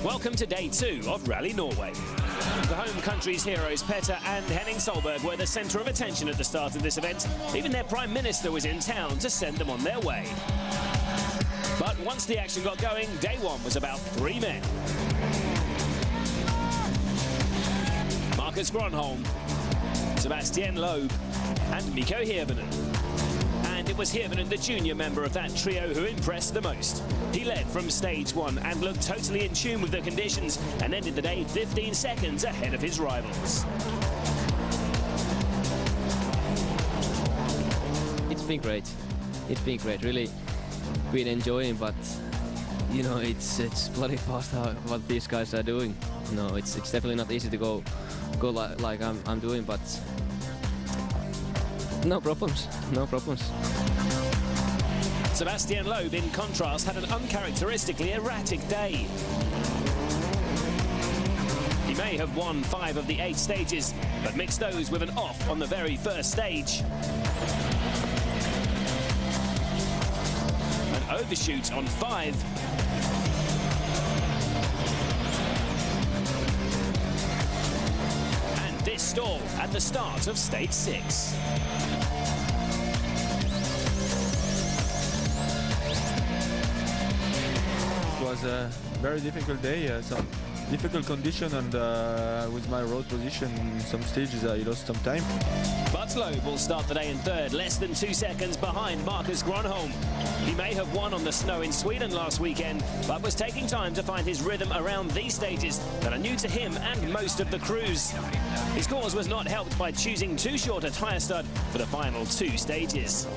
Welcome to day 2 of Rally Norway. The home country's heroes Petter and Henning Solberg were the centre of attention at the start of this event. Even their Prime Minister was in town to send them on their way. But once the action got going, day 1 was about 3 men. Marcus Gronholm, Sebastian Loeb and Mikko Hirvonen. And it was Hirvonen, the junior member of that trio, who impressed the most. He led from stage 1 and looked totally in tune with the conditions and ended the day 15 seconds ahead of his rivals. It's been great. It's been great. Really been enjoying, but you know, it's bloody fast what these guys are doing. You know, it's definitely not easy to go like I'm doing, but no problems. Sebastian Loeb, in contrast, had an uncharacteristically erratic day. He may have won 5 of the 8 stages, but mixed those with an off on the very first stage. An overshoot on 5. And this stall at the start of stage 6. It was a very difficult day, some difficult condition, and with my road position in some stages I lost some time. But Loeb will start the day in 3rd, less than 2 seconds behind Marcus Gronholm. He may have won on the snow in Sweden last weekend, but was taking time to find his rhythm around these stages that are new to him and most of the crews. His cause was not helped by choosing too short a tyre stud for the final 2 stages.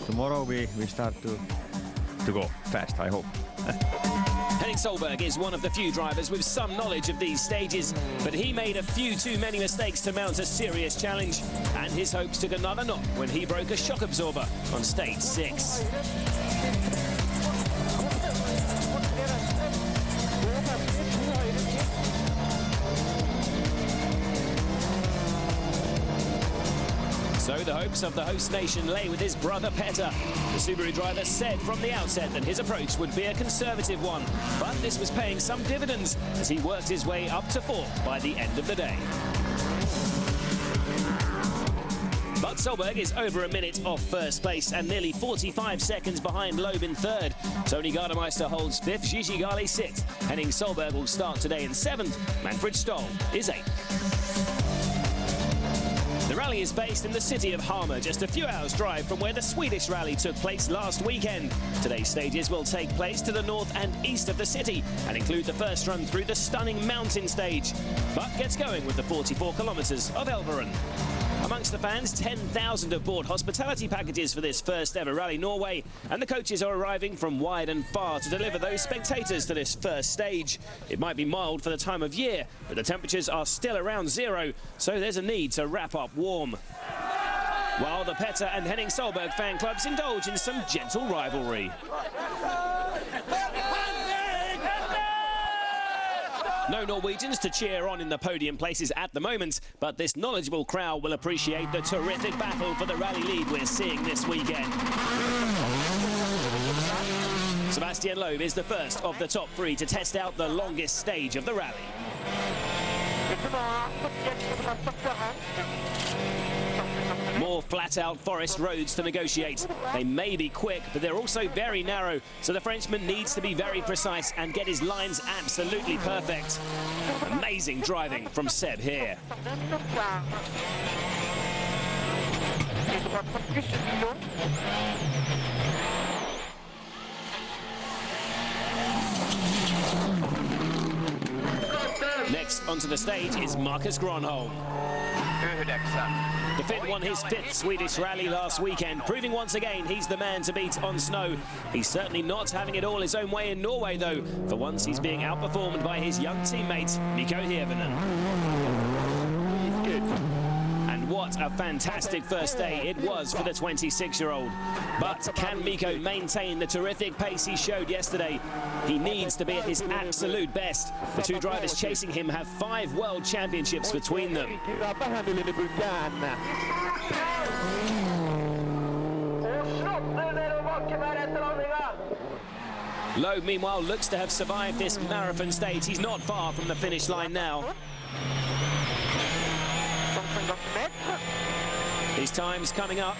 Tomorrow we start to go fast, I hope. Henning Solberg is one of the few drivers with some knowledge of these stages, but he made a few too many mistakes to mount a serious challenge, and his hopes took another knock when he broke a shock absorber on stage 6. So the hopes of the host nation lay with his brother Petter. The Subaru driver said from the outset that his approach would be a conservative one, but this was paying some dividends as he worked his way up to 4th by the end of the day. But Solberg is over a minute off first place and nearly 45 seconds behind Loeb in 3rd. Tony Gardemeister holds 5th, Gigi Gali 6th. Henning Solberg will start today in 7th. Manfred Stoll is 8th. The rally is based in the city of Hamar, just a few hours' drive from where the Swedish rally took place last weekend. Today's stages will take place to the north and east of the city and include the first run through the stunning mountain stage, but gets going with the 44 kilometres of Elverum. Amongst the fans, 10,000 have bought hospitality packages for this first ever Rally Norway, and the coaches are arriving from wide and far to deliver those spectators to this first stage. It might be mild for the time of year, but the temperatures are still around 0, so there's a need to wrap up warm. While the Petter and Henning Solberg fan clubs indulge in some gentle rivalry. No Norwegians to cheer on in the podium places at the moment, but this knowledgeable crowd will appreciate the terrific battle for the rally lead we're seeing this weekend. Sebastian Loeb is the first of the top 3 to test out the longest stage of the rally. More flat-out forest roads to negotiate. They may be quick, but they're also very narrow, so the Frenchman needs to be very precise and get his lines absolutely perfect. Amazing driving from Seb here. Next onto the stage is Marcus Gronholm. The Finn won his 5th Swedish rally last weekend, proving once again he's the man to beat on snow. He's certainly not having it all his own way in Norway, though. For once, he's being outperformed by his young teammate, Mikko Hirvonen. And what What a fantastic first day it was for the 26-year-old. But can Mikko maintain the terrific pace he showed yesterday? He needs to be at his absolute best. The two drivers chasing him have 5 world championships between them. Loeb, meanwhile, looks to have survived this marathon stage. He's not far from the finish line now. His time's coming up.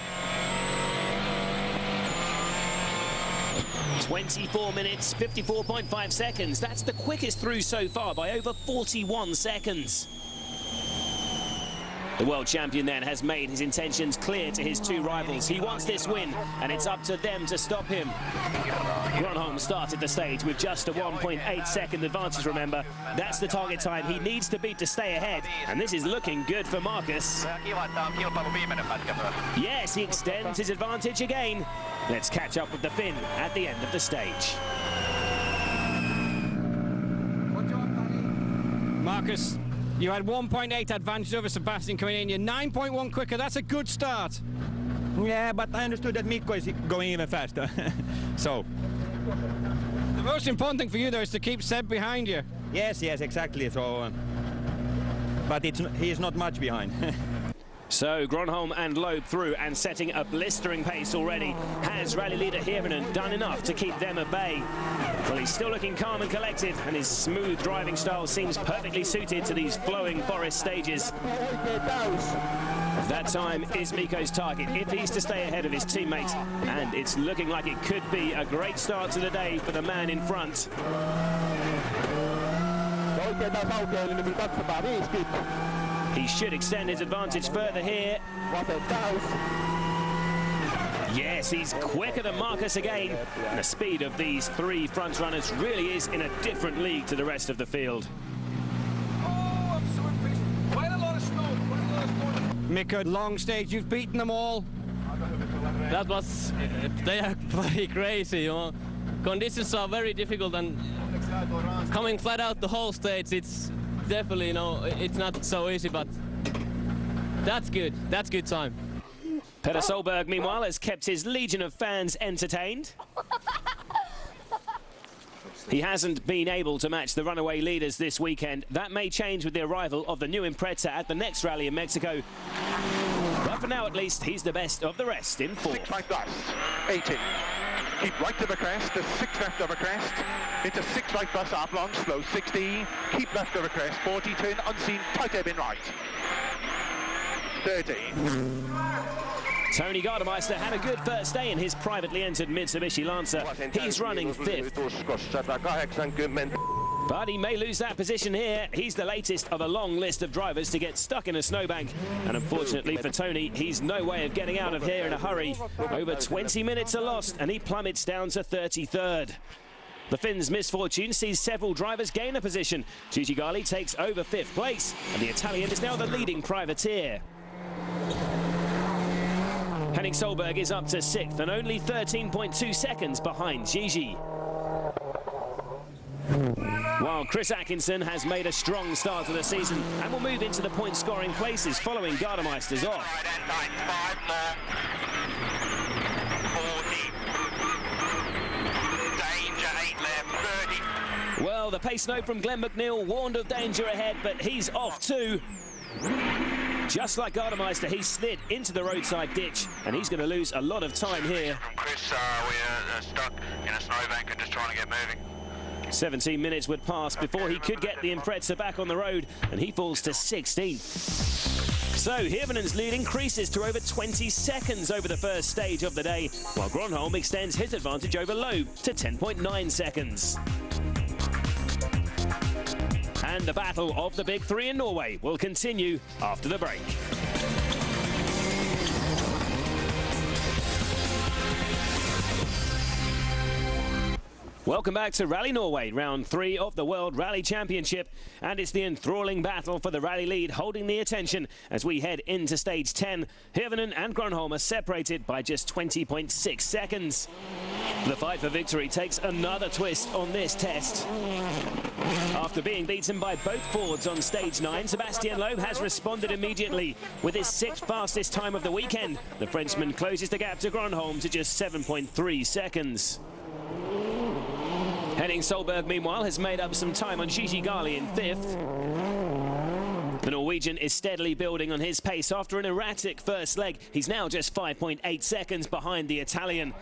24 minutes, 54.5 seconds. That's the quickest through so far by over 41 seconds. The world champion then has made his intentions clear to his two rivals. He wants this win, and it's up to them to stop him. Gronholm started the stage with just a 1.8-second advantage, remember. That's the target time he needs to beat to stay ahead, and this is looking good for Marcus. Yes, he extends his advantage again. Let's catch up with the Finn at the end of the stage. Marcus, you had 1.8 advantage over Sebastian coming in. You're 9.1 quicker. That's a good start. Yeah, but I understood that Mikko is going even faster. So. The most important thing for you, though, is to keep Seb behind you. Yes, exactly. So, but he is not much behind. So Gronholm and Loeb through and setting a blistering pace already. Has rally leader Hirvonen done enough to keep them at bay? Well, he's still looking calm and collected, and his smooth driving style seems perfectly suited to these flowing forest stages. That time is Mikko's target if he's to stay ahead of his teammate, and it's looking like it could be a great start to the day for the man in front. He should extend his advantage further here. Yes, he's quicker than Marcus again. And the speed of these 3 front runners really is in a different league to the rest of the field. Mikko, long stage, you've beaten them all. That was, they are pretty crazy, you know. Conditions are very difficult, and coming flat out the whole stage, it's definitely, you know, it's not so easy, but that's good. That's good time. Petter Solberg, meanwhile, has kept his legion of fans entertained. He hasn't been able to match the runaway leaders this weekend. That may change with the arrival of the new Impreza at the next rally in Mexico. But for now, at least, he's the best of the rest in 4th. 6 right bus, 80. Keep right of a crest, to 6 left of a crest. Into 6 right bus, up long, slow, 60. Keep left of a crest, 40, turn unseen, tight ebb in right. 30. Tony Gardemeister had a good first day in his privately entered Mitsubishi Lancer. He's running 5th. But he may lose that position here. He's the latest of a long list of drivers to get stuck in a snowbank. And unfortunately for Tony, he's no way of getting out of here in a hurry. Over 20 minutes are lost, and he plummets down to 33rd. The Finn's misfortune sees several drivers gain a position. Gigi Gali takes over 5th place, and the Italian is now the leading privateer. Henning Solberg is up to 6th and only 13.2 seconds behind Gigi. While Chris Atkinson has made a strong start to the season and will move into the point-scoring places following Gardemeister's off. Well, the pace note from Glenn McNeil warned of danger ahead, but he's off too. Just like Gardemeister, he slid into the roadside ditch, and he's going to lose a lot of time here. Chris, we're stuck in a snowbank and just trying to get moving. 17 minutes would pass before he could get the Impreza back on the road, and he falls to 16th. So Hirvonen's lead increases to over 20 seconds over the first stage of the day, while Gronholm extends his advantage over Loeb to 10.9 seconds. And the battle of the big 3 in Norway will continue after the break. Welcome back to Rally Norway, round 3 of the World Rally Championship, and it's the enthralling battle for the rally lead holding the attention as we head into stage 10. Hirvonen and Gronholm are separated by just 20.6 seconds. The fight for victory takes another twist on this test. After being beaten by both Fords on stage 9, Sebastian Loeb has responded immediately with his 6th fastest time of the weekend. The Frenchman closes the gap to Gronholm to just 7.3 seconds. Henning Solberg, meanwhile, has made up some time on Gigi Gali in 5th. The Norwegian is steadily building on his pace after an erratic first leg. He's now just 5.8 seconds behind the Italian.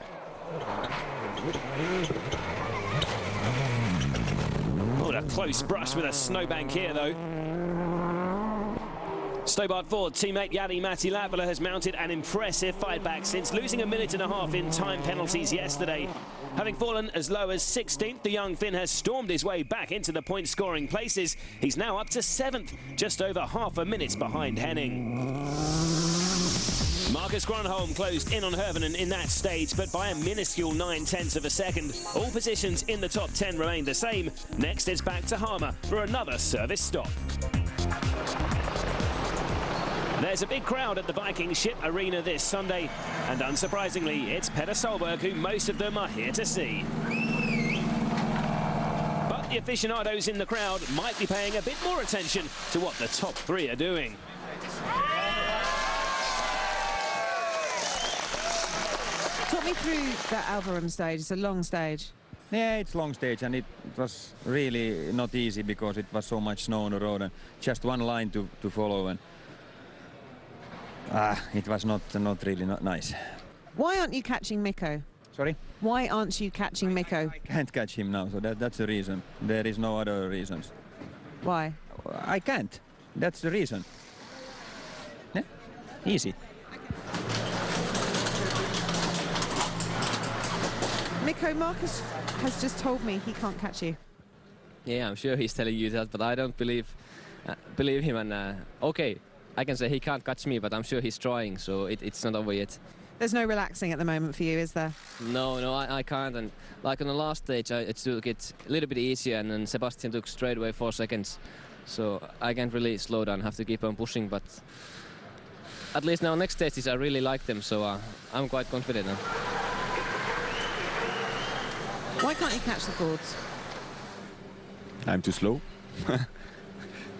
Oh, a close brush with a snowbank here, though. Stobart Ford teammate Jari-Matti Latvala has mounted an impressive fight back since losing 1.5 minutes in time penalties yesterday. Having fallen as low as 16th, the young Finn has stormed his way back into the point-scoring places. He's now up to 7th, just over half a minute behind Henning. Marcus Gronholm closed in on Hirvonen in that stage, but by a minuscule 0.9 of a second. All positions in the top 10 remain the same. Next is back to Hamar for another service stop. There's a big crowd at the Viking Ship Arena this Sunday, and unsurprisingly, it's Petter Solberg who most of them are here to see. But the aficionados in the crowd might be paying a bit more attention to what the top 3 are doing. Talk me through that Alvarum stage. It's a long stage. Yeah, it's long stage, and it was really not easy because it was so much snow on the road and just one line to follow, and it was not really nice. Why aren't you catching Mikko? Sorry? Why aren't you catching Mikko? I can't catch him now, so that's the reason. There is no other reasons. Why? I can't. That's the reason. Yeah? Easy. Mikko, Marcus has just told me he can't catch you. Yeah, I'm sure he's telling you that, but I don't believe him. And okay, I can say he can't catch me, but I'm sure he's trying, so it's not over yet. There's no relaxing at the moment for you, is there? No, I can't. And like on the last stage, it took it a little bit easier, and then Sebastian took straight away 4 seconds. So I can't really slow down, have to keep on pushing, but at least now next stages I really like them, so I'm quite confident now. Why can't you catch the Fords? I'm too slow.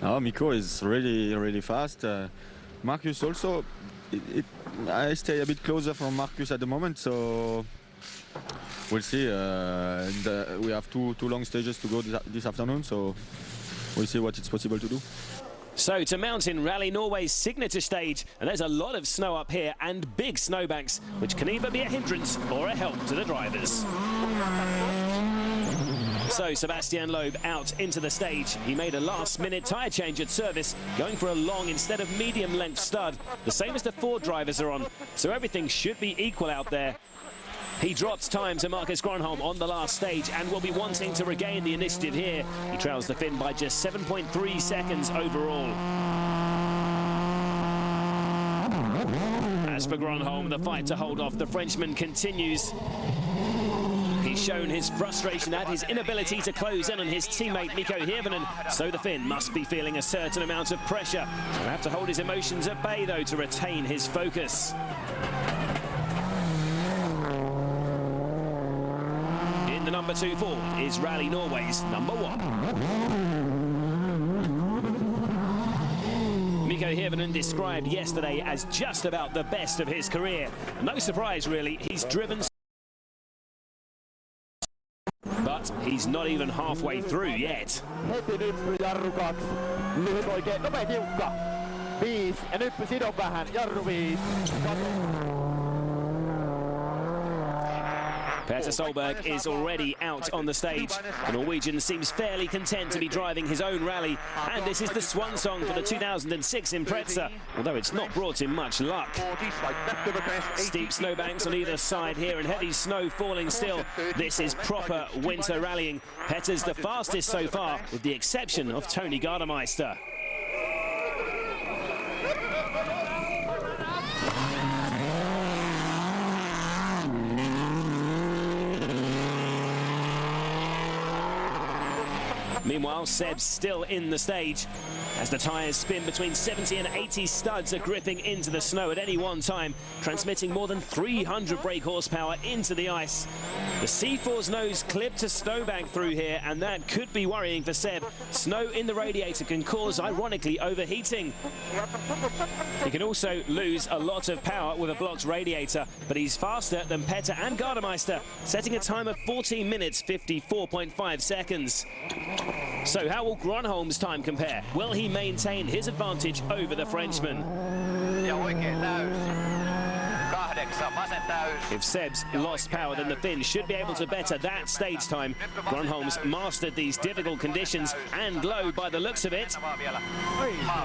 No, Mikko is really fast. Marcus also. I stay a bit closer from Marcus at the moment, so we'll see. We have two long stages to go this afternoon, so we'll see what it's possible to do. So to Mountain Rally Norway's signature stage, and there's a lot of snow up here and big snowbanks, which can either be a hindrance or a help to the drivers. So Sebastian Loeb out into the stage. He made a last-minute tyre change at service, going for a long instead of medium-length stud, the same as the Ford drivers are on, so everything should be equal out there. He drops time to Marcus Gronholm on the last stage and will be wanting to regain the initiative here. He trails the Finn by just 7.3 seconds overall. As for Gronholm, the fight to hold off the Frenchman continues. He's shown his frustration at his inability to close in on his teammate Mikko Hirvonen, so the Finn must be feeling a certain amount of pressure. He'll have to hold his emotions at bay, though, to retain his focus. In the number 2 Ford is Rally Norway's number 1. Mikko Hirvonen described yesterday as just about the best of his career. No surprise, really, he's driven, but he's not even halfway through yet. Heti nyppy, jarru 2. Lyhyt oikein, nopea tiukka. 5. Ja nyppy sidon vähän, jarru 5. Petter Solberg is already out on the stage. The Norwegian seems fairly content to be driving his own rally, and this is the swan song for the 2006 Impreza, although it's not brought him much luck. Steep snowbanks on either side here and heavy snow falling still. This is proper winter rallying. Petter's the fastest so far, with the exception of Tony Gardemeister. Meanwhile, Seb's still in the stage as the tyres spin between 70 and 80 studs are gripping into the snow at any one time, transmitting more than 300 brake horsepower into the ice. The C4's nose clipped a snowbank through here, and that could be worrying for Seb. Snow in the radiator can cause, ironically, overheating. He can also lose a lot of power with a blocked radiator, but he's faster than Petter and Gardemeister, setting a time of 14 minutes 54.5 seconds. So how will Gronholm's time compare? Will he maintain his advantage over the Frenchman? If Seb's lost power, then the Finn should be able to better that stage time. Gronholm's mastered these difficult conditions, and Loeb, by the looks of it,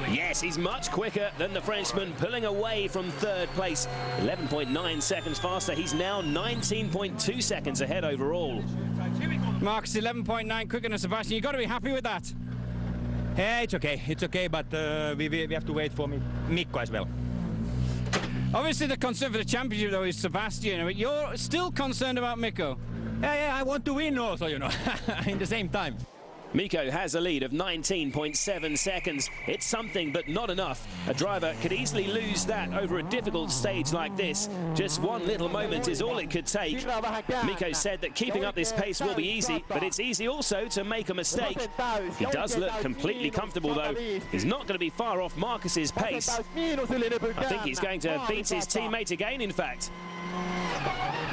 yes, he's much quicker than the Frenchman, pulling away from third place. 11.9 seconds faster. He's now 19.2 seconds ahead overall. Marcus, 11.9 quicker than Sebastian. You've got to be happy with that. Yeah, it's okay, but we have to wait for Mikko as well. Obviously, the concern for the championship, though, is Sebastian. I mean, you're still concerned about Mikko. Yeah, I want to win also, you know, in the same time. Mikko has a lead of 19.7 seconds. It's something, but not enough. A driver could easily lose that over a difficult stage like this. Just one little moment is all it could take. Mikko said that keeping up this pace will be easy, but it's easy also to make a mistake. He does look completely comfortable, though. He's not going to be far off Marcus's pace. I think he's going to beat his teammate again, in fact.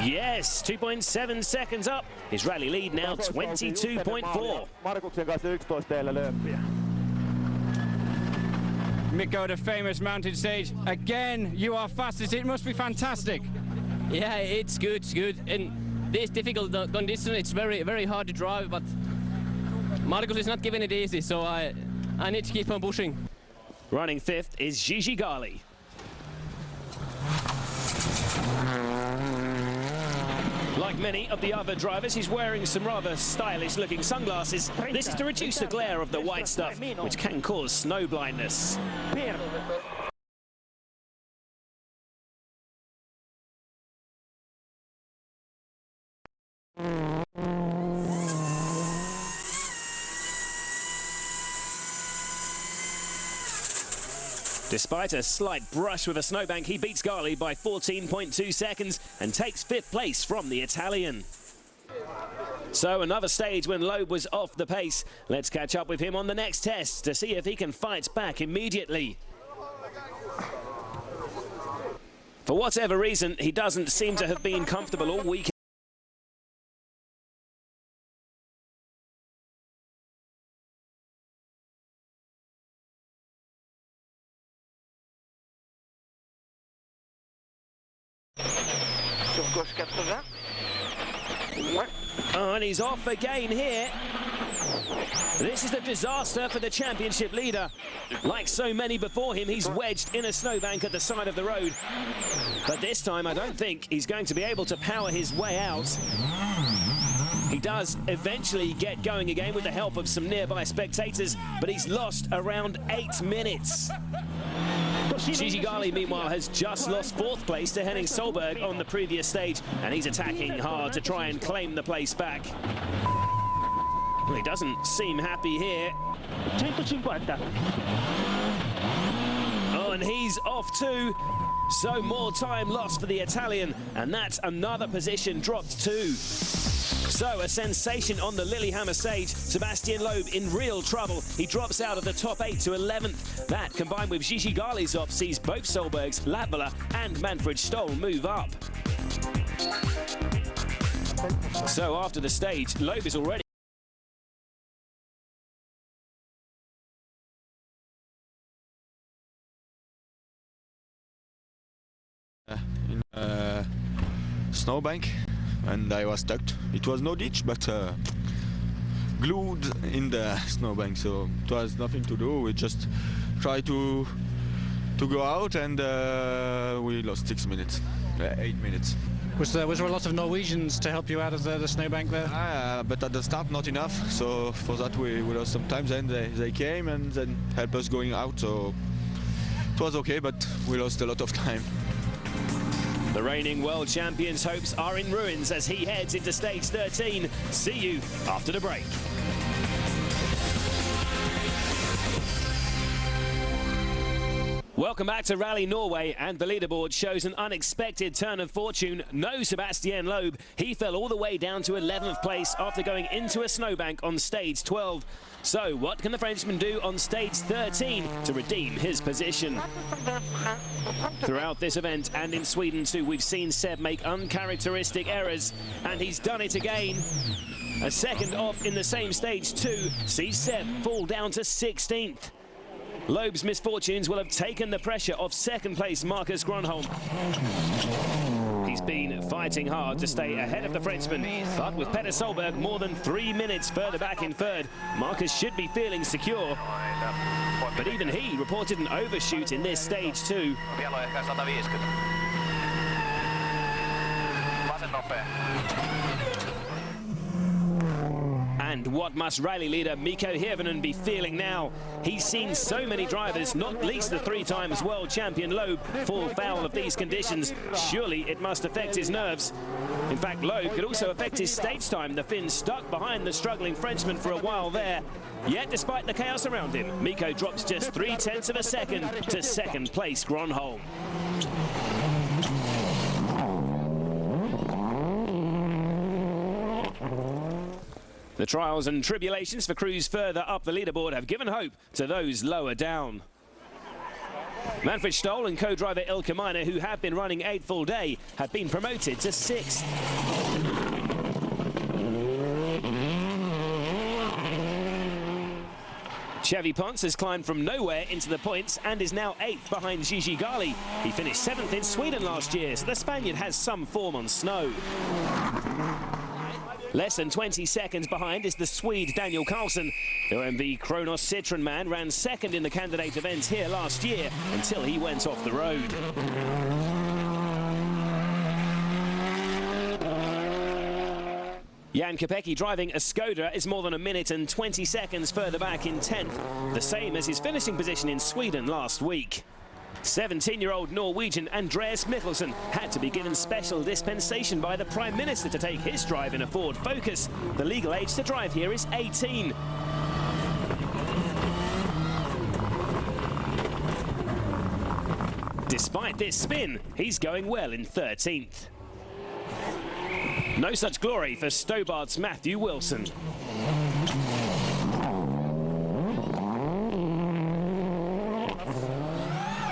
Yes, 2.7 seconds up. His rally lead now 22.4. Mikko, the famous mountain stage. Again, you are fastest. It must be fantastic. Yeah, it's good, In this difficult condition, it's very, very hard to drive, but Markus is not giving it easy, so I need to keep on pushing. Running fifth is Gigi Gali. Like many of the other drivers, he's wearing some rather stylish-looking sunglasses. This is to reduce the glare of the white stuff, which can cause snow blindness. Despite a slight brush with a snowbank, he beats Gali by 14.2 seconds and takes fifth place from the Italian. So another stage when Loeb was off the pace. Let's catch up with him on the next test to see if he can fight back immediately. For whatever reason, he doesn't seem to have been comfortable all weekend. Oh, and he's off again here. This is a disaster for the championship leader. Like so many before him, he's wedged in a snowbank at the side of the road. But this time, I don't think he's going to be able to power his way out. He does eventually get going again with the help of some nearby spectators, but he's lost around 8 minutes. Gigi Gali, meanwhile, has just lost fourth place to Henning Solberg on the previous stage, and he's attacking hard to try and claim the place back. Well, he doesn't seem happy here. Oh, and he's off too. So more time lost for the Italian, and that's another position dropped too. So a sensation on the Lillehammer stage. Sebastian Loeb in real trouble. He drops out of the top 8 to 11th. That, combined with Gigi Gali's off, sees both Solbergs, Latvala and Manfred Stoll move up. So after the stage, Loeb is already in a snowbank, and I was stuck. It was no ditch, but glued in the snowbank, so it was nothing to do. We just tried to go out, and we lost 8 minutes. Was there a lot of Norwegians to help you out of the snowbank there? But at the start, not enough. So for that, we lost some time. Then they came and then helped us going out. So it was okay, but we lost a lot of time. The reigning world champion's hopes are in ruins as he heads into stage 13. See you after the break. Welcome back to Rally Norway, and the leaderboard shows an unexpected turn of fortune. No Sebastian Loeb. He fell all the way down to 11th place after going into a snowbank on stage 12. So what can the Frenchman do on stage 13 to redeem his position? Throughout this event and in Sweden too, we've seen Seb make uncharacteristic errors, and he's done it again. A second off in the same stage too sees Seb fall down to 16th. Loeb's misfortunes will have taken the pressure off second place Marcus Gronholm. He's been fighting hard to stay ahead of the Frenchman, but with Petter Solberg more than 3 minutes further back in third, Marcus should be feeling secure. But even he reported an overshoot in this stage too. And what must rally leader Mikko Hirvonen be feeling now? He's seen so many drivers, not least the 3 times world champion Loeb, fall foul of these conditions. Surely it must affect his nerves. In fact, Loeb could also affect his stage time. The Finn stuck behind the struggling Frenchman for a while there. Yet, despite the chaos around him, Mikko drops just 0.3 of a second to second place Gronholm. The trials and tribulations for crews further up the leaderboard have given hope to those lower down. Manfred Stoll and co-driver Ilkka Miner, who have been running 8 full day, have been promoted to 6th. Chevy Ponce has climbed from nowhere into the points and is now 8th behind Gigi Gali. He finished 7th in Sweden last year, so the Spaniard has some form on snow. Less than 20 seconds behind is the Swede Daniel Carlson. The OMV Kronos Citroën man ran 2nd in the candidate event here last year until he went off the road. Jan Kopecky driving a Skoda is more than 1 minute and 20 seconds further back in 10th, the same as his finishing position in Sweden last week. 17-year-old Norwegian Andreas Mikkelsen had to be given special dispensation by the Prime Minister to take his drive in a Ford Focus. The legal age to drive here is 18. Despite this spin, he's going well in 13th. No such glory for Stobart's Matthew Wilson.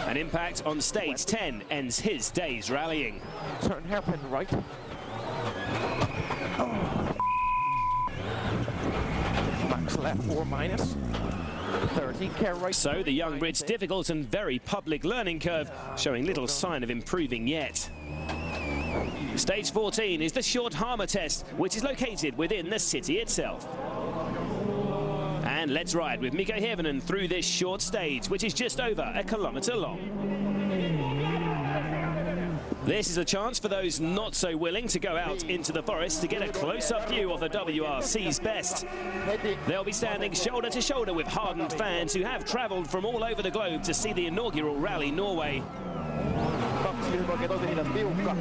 An impact on stage 10 ends his day's rallying. Turn hairpin right. Max left or minus. 13k right. So the young Brit's difficult and very public learning curve, showing little sign of improving yet. Stage 14 is the short Hammer test, which is located within the city itself. And let's ride with Mikko Hirvonen through this short stage, which is just over 1 kilometre long. This is a chance for those not so willing to go out into the forest to get a close-up view of the WRC's best. They'll be standing shoulder to shoulder with hardened fans who have travelled from all over the globe to see the inaugural Rally Norway.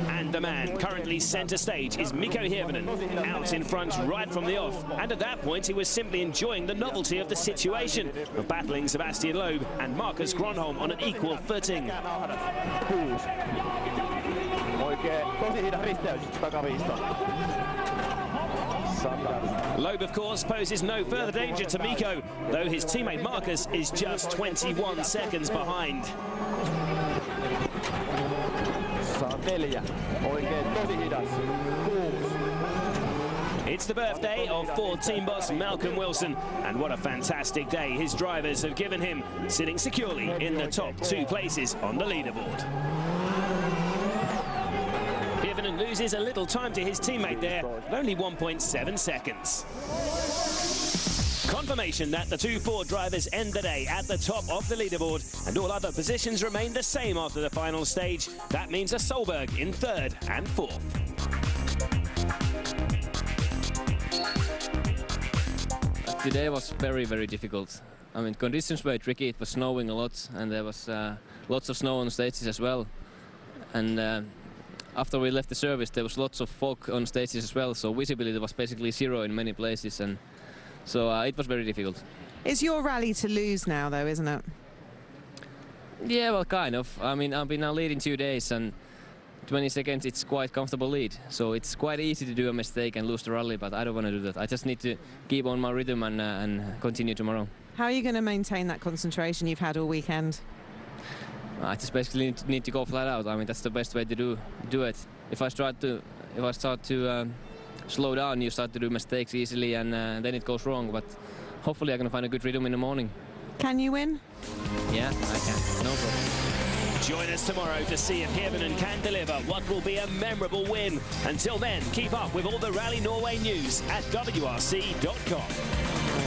And the man currently centre stage is Mikko Hirvonen, out in front right from the off. And at that point, he was simply enjoying the novelty of the situation of battling Sebastian Loeb and Marcus Gronholm on an equal footing. Loeb, of course, poses no further danger to Mikko, though his teammate Marcus is just 21 seconds behind. It's the birthday of Ford team boss Malcolm Wilson, and what a fantastic day his drivers have given him, sitting securely in the top 2 places on the leaderboard. Hirvonen loses a little time to his teammate there, at only 1.7 seconds. Confirmation that the 2 Ford drivers end the day at the top of the leaderboard, and all other positions remain the same after the final stage. That means a Solberg in 3rd and 4th. Today was very, very difficult. I mean, conditions were tricky. It was snowing a lot, and there was lots of snow on the stages as well. And after we left the service, there was lots of fog on stages as well, so visibility was basically 0 in many places, and so it was very difficult. It's your rally to lose now, though, isn't it? Yeah, well, kind of. I mean, I've been now leading 2 days, and 20 seconds, it's quite comfortable lead. So it's quite easy to do a mistake and lose the rally, but I don't want to do that. I just need to keep on my rhythm and continue tomorrow. How are you going to maintain that concentration you've had all weekend? I just basically need to go flat out. I mean, that's the best way to do it. If I start to slow down, you start to do mistakes easily, and then it goes wrong. But hopefully, I'm going to find a good rhythm in the morning. Can you win? Yeah, I can. No problem. Join us tomorrow to see if Hirvonen can deliver what will be a memorable win. Until then, keep up with all the Rally Norway news at WRC.com.